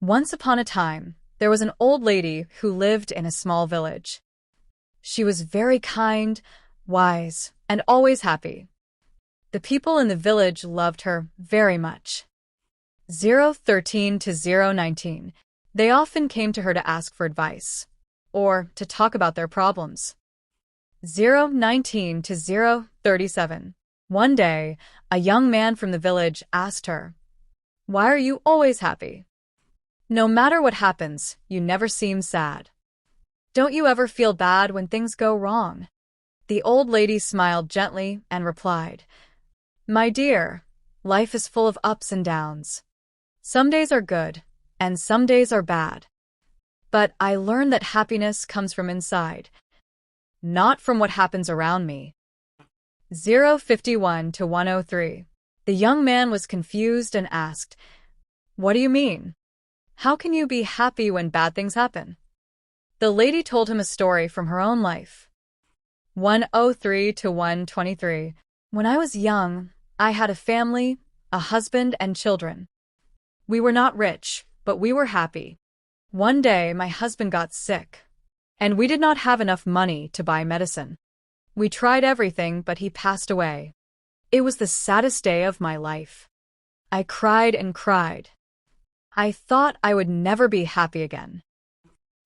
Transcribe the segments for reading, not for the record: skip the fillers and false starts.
Once upon a time, there was an old lady who lived in a small village. She was very kind, wise, and always happy. The people in the village loved her very much. 013 to 019. They often came to her to ask for advice or to talk about their problems. 019 to 037. One day, a young man from the village asked her, "Why are you always happy? No matter what happens, you never seem sad. Don't you ever feel bad when things go wrong?" The old lady smiled gently and replied, "My dear, life is full of ups and downs. Some days are good, and some days are bad. But I learned that happiness comes from inside, not from what happens around me." 051 to 103. The young man was confused and asked, "What do you mean? How can you be happy when bad things happen?" The lady told him a story from her own life. 103 to 123. When I was young, I had a family, a husband, and children. We were not rich, but we were happy. One day, my husband got sick, and we did not have enough money to buy medicine. We tried everything, but he passed away. It was the saddest day of my life. I cried and cried. I thought I would never be happy again.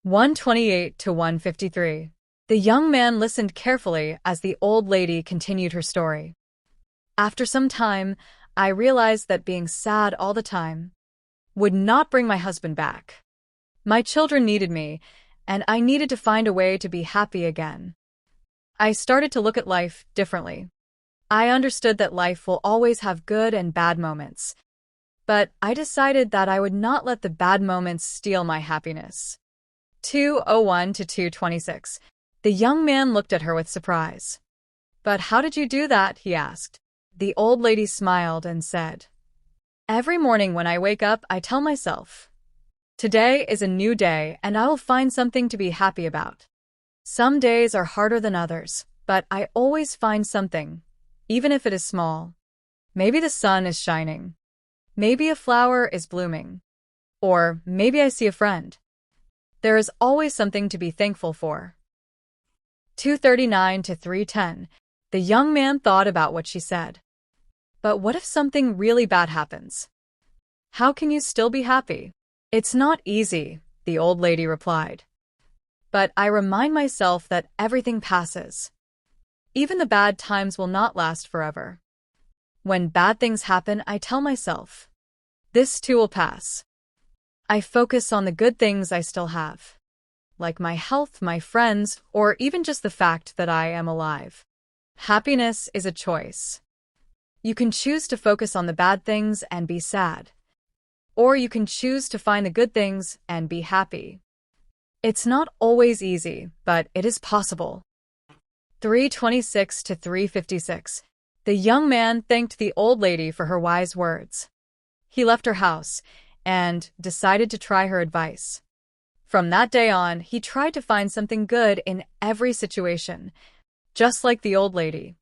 128 to 153. The young man listened carefully as the old lady continued her story. After some time, I realized that being sad all the time would not bring my husband back. My children needed me, and I needed to find a way to be happy again. I started to look at life differently. I understood that life will always have good and bad moments, but I decided that I would not let the bad moments steal my happiness. 201 to 226. The young man looked at her with surprise. "But how did you do that?" he asked. The old lady smiled and said, "Every morning when I wake up, I tell myself, today is a new day and I will find something to be happy about. Some days are harder than others, but I always find something, even if it is small. Maybe the sun is shining. Maybe a flower is blooming. Or maybe I see a friend. There is always something to be thankful for." 239 to 310. The young man thought about what she said. "But what if something really bad happens? How can you still be happy?" "It's not easy," the old lady replied. "But I remind myself that everything passes. Even the bad times will not last forever. When bad things happen, I tell myself, this too will pass. I focus on the good things I still have, like my health, my friends, or even just the fact that I am alive. Happiness is a choice. You can choose to focus on the bad things and be sad, or you can choose to find the good things and be happy. It's not always easy, but it is possible." 326 to 356. The young man thanked the old lady for her wise words. He left her house and decided to try her advice. From that day on, he tried to find something good in every situation, just like the old lady.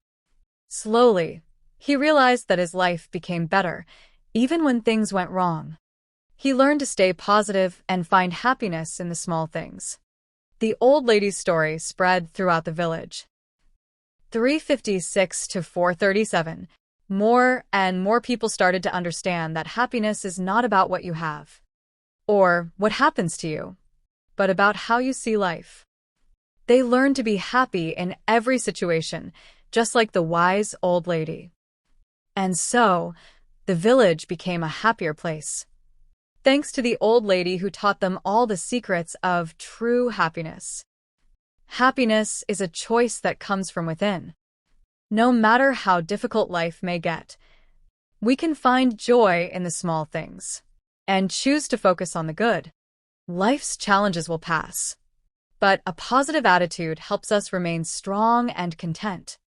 Slowly, he realized that his life became better, even when things went wrong. He learned to stay positive and find happiness in the small things. The old lady's story spread throughout the village. 356 to 437. More and more people started to understand that happiness is not about what you have or what happens to you, but about how you see life. They learned to be happy in every situation, just like the wise old lady. And so, the village became a happier place, thanks to the old lady who taught them all the secrets of true happiness. Happiness is a choice that comes from within. No matter how difficult life may get, we can find joy in the small things and choose to focus on the good. Life's challenges will pass, but a positive attitude helps us remain strong and content.